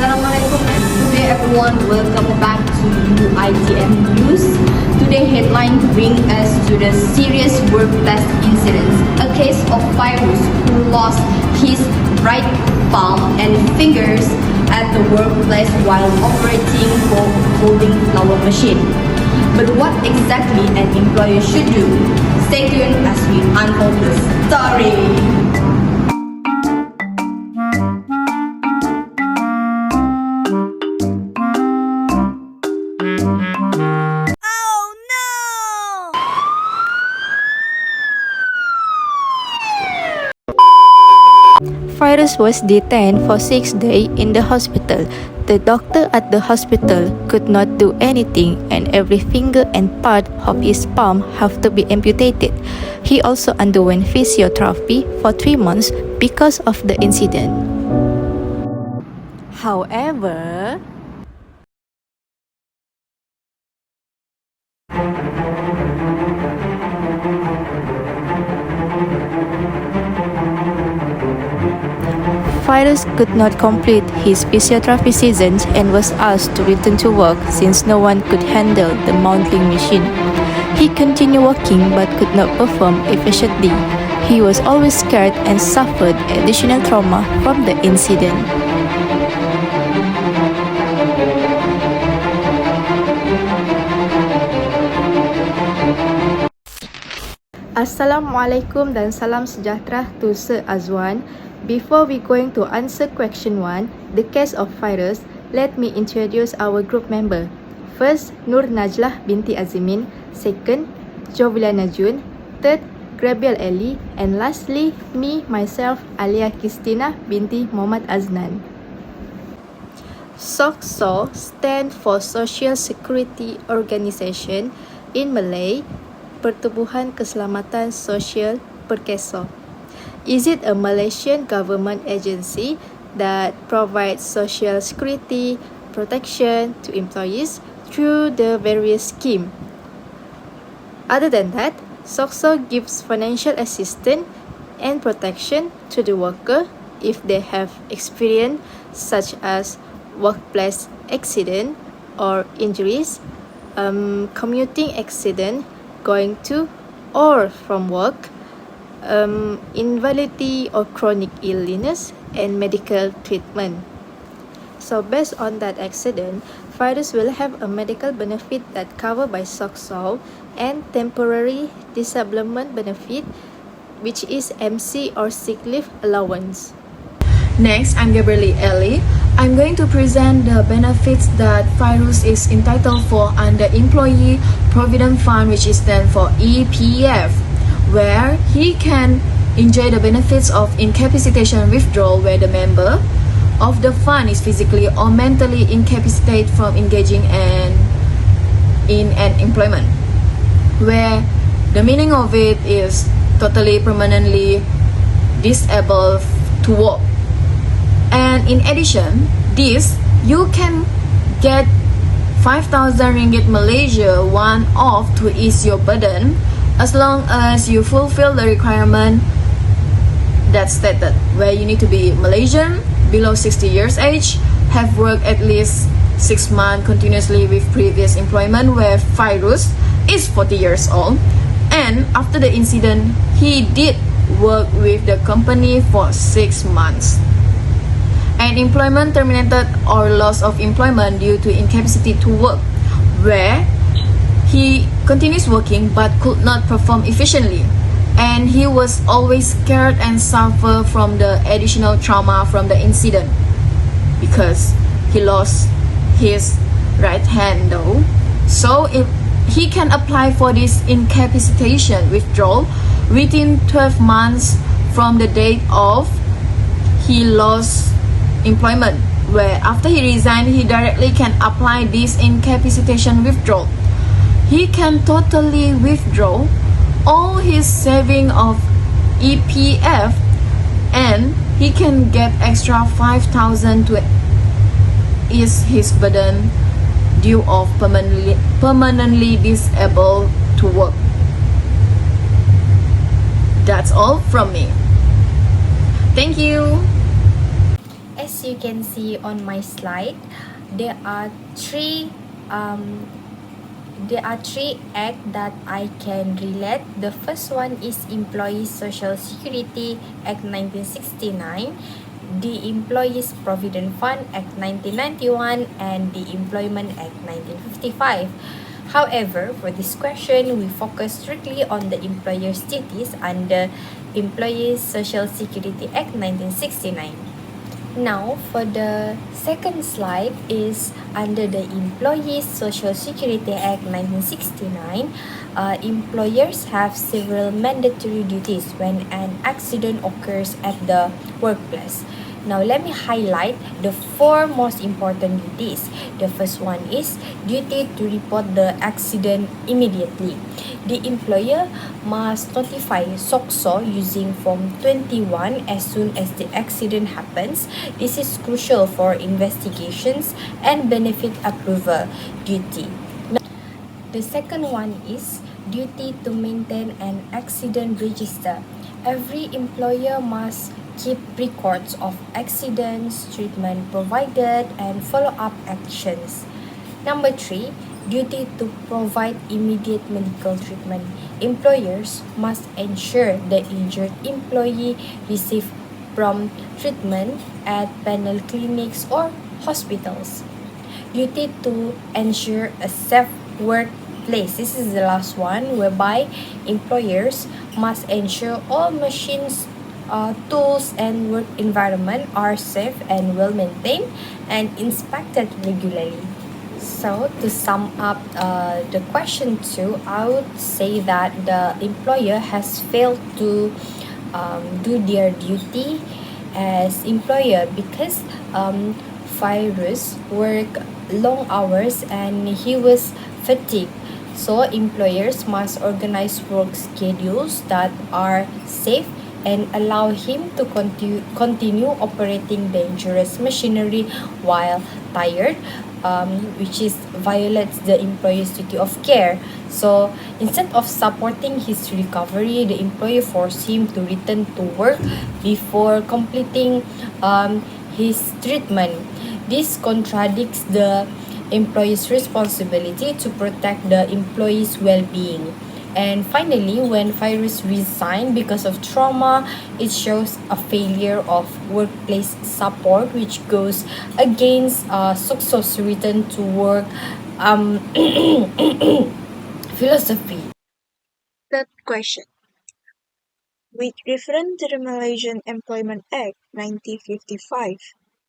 Assalamualaikum. Today everyone, welcome back to ADM News. Today headline bring us to the serious workplace incidents. A case of Fairuz who lost his right palm and fingers at the workplace while operating for folding flower machine. But what exactly an employer should do? Stay tuned as we unfold the story. Fairuz was detained for 6 days in the hospital. The doctor at the hospital could not do anything and every finger and part of his palm have to be amputated. He also underwent physiotherapy for 3 months because of the incident. However, Fairuz could not complete his physiotherapy seasons and was asked to return to work since no one could handle the mounting machine. He continued working but could not perform efficiently. He was always scared and suffered additional trauma from the incident. Assalamualaikum dan salam sejahtera to Sir Azwan. Before we going to answer question 1, the case of Fairuz, let me introduce our group member. First, Nur Najlah binti Azimin. Second, Jovilia Najun. Third, Grabiel Ali. And lastly, me, myself, Alia Kristina binti Muhammad Aznan. SOCSO stand for Social Security Organisation, in Malay, Pertubuhan Keselamatan Sosial Perkeso. Is it a Malaysian government agency that provides social security protection to employees through the various schemes? Other than that, SOCSO gives financial assistance and protection to the worker if they have experience such as workplace accident or injuries, commuting accident, going to or from work, invalidity or chronic illness, and medical treatment. So based on that accident, Fairuz will have a medical benefit that covered by SOCSO and temporary disablement benefit, which is MC or sick leave allowance. Next, I'm Gabrielle Ali. I'm going to present the benefits that Fairuz is entitled for under Employee Provident Fund, which is stand for EPF, where he can enjoy the benefits of incapacitation withdrawal where the member of the fund is physically or mentally incapacitated from engaging in an employment, where the meaning of it is totally permanently disabled to work. And in addition, this you can get 5,000 ringgit Malaysia one-off to ease your burden as long as you fulfill the requirement that's stated, where you need to be Malaysian, below 60 years age, have worked at least 6 months continuously with previous employment, where Fairuz is 40 years old, and after the incident, he did work with the company for 6 months. And employment terminated or loss of employment due to incapacity to work, where he continues working but could not perform efficiently, and he was always scared and suffer from the additional trauma from the incident because he lost his right hand though. So if he can apply for this incapacitation withdrawal within 12 months from the date of he lost employment, where after he resigned, he directly can apply this incapacitation withdrawal. He can totally withdraw all his saving of EPF, and he can get extra 5,000 to ease his burden due of permanently disabled to work. That's all from me. Thank you. As you can see on my slide, there are three acts that I can relate. The first one is Employee Social Security Act 1969, the Employees Provident Fund Act 1991, and the Employment Act 1955. However, for this question, we focus strictly on the employer's duties under Employees Social Security Act 1969. Now, for the second slide is under the Employees Social Security Act 1969. Employers have several mandatory duties when an accident occurs at the workplace. Now, let me highlight the four most important duties. The first one is duty to report the accident immediately. The employer must notify SOCSO using Form 21 as soon as the accident happens. This is crucial for investigations and benefit approval duty. The second one is duty to maintain an accident register. Every employer must keep records of accidents, treatment provided, and follow-up actions. Number 3, duty to provide immediate medical treatment. Employers must ensure the injured employee receive prompt treatment at panel clinics or hospitals. Duty to ensure a safe workplace. This is the last one, whereby employers must ensure all machines, tools, and work environment are safe and well maintained and inspected regularly. So to sum up the question 2, I would say that the employer has failed to do their duty as employer because Fairuz worked long hours and he was fatigued. So employers must organize work schedules that are safe and allow him to continue operating dangerous machinery while tired, which is violates the employer's duty of care. So instead of supporting his recovery, the employer forced him to return to work before completing his treatment. This contradicts the employee's responsibility to protect the employee's well-being. And finally, when Fairuz resigned because of trauma, it shows a failure of workplace support, which goes against SOCSO's return to work philosophy. Third question. With reference to the Malaysian Employment Act 1955,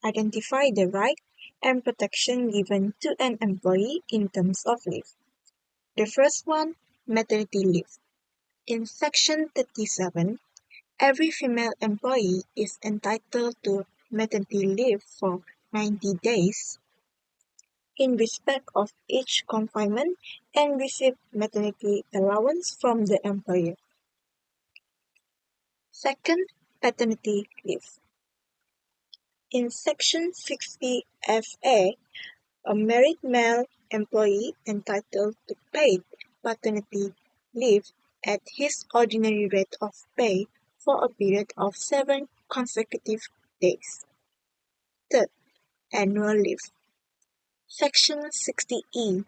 identify the right and protection given to an employee in terms of leave. The first one, maternity leave. In Section 37, every female employee is entitled to maternity leave for 90 days in respect of each confinement and receive maternity allowance from the employer. Second, paternity leave. In Section 60FA, a married male employee entitled to paid paternity leave at his ordinary rate of pay for a period of 7 consecutive days. Third, annual leave. Section 60E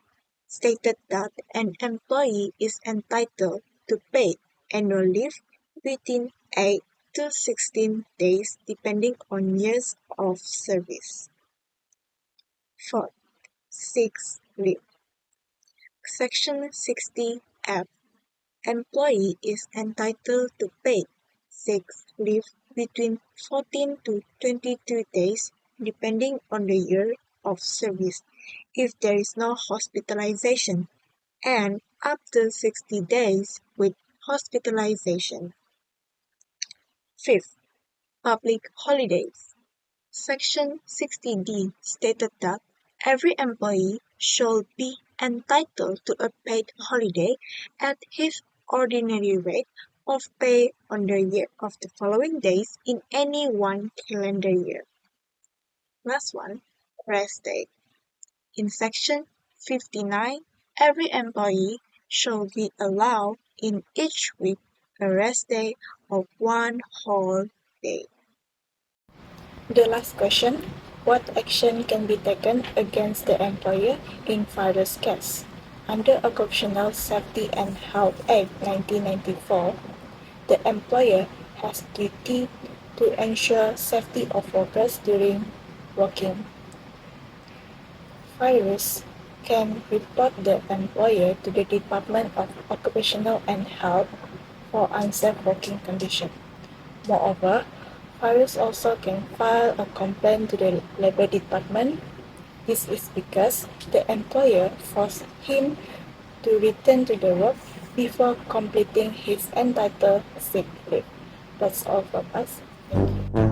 stated that an employee is entitled to paid annual leave within 8 to 16 days depending on years of service. Fourth, sick leave. Section 60F. Employee is entitled to paid sick leave between 14 to 22 days depending on the year of service if there is no hospitalization, and up to 60 days with hospitalization. Fifth, public holidays. Section 60D stated that every employee shall be entitled to a paid holiday at his ordinary rate of pay on the year of the following days in any one calendar year. Last one, rest day. In Section 59, every employee shall be allowed in each week a rest day of 1 whole day. The last question. What action can be taken against the employer in Fairuz case? Under Occupational Safety and Health Act 1994, the employer has duty to ensure safety of workers during working. Fairuz can report the employer to the Department of Occupational and Health for unsafe working conditions. Moreover, Fairuz also can file a complaint to the Labor Department. This is because the employer forced him to return to the work before completing his entitled sick leave. That's all from us. Thank you.